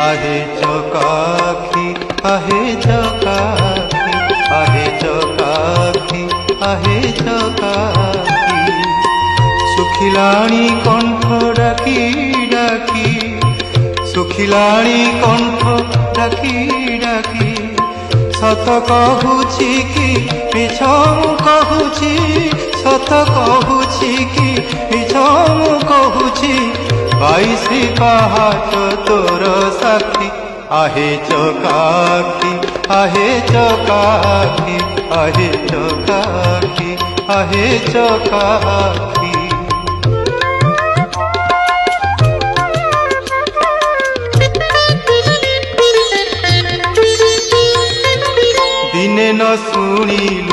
आहे चकाखी आहे चकाखी आहे चकाखी आहे चकाखी सुखिलाणी कंठ डाकी डाकी सुखिलाणी कंठ डाकी डाकी सत कहूची कि मिछ कहूची सत कहूची कि मिछ कहूची बाईसी पाहाच तोर साक्षी आहे चकाखी आहे चकाखी आहे चकाखी आहे चकाखी दिने न शुणिले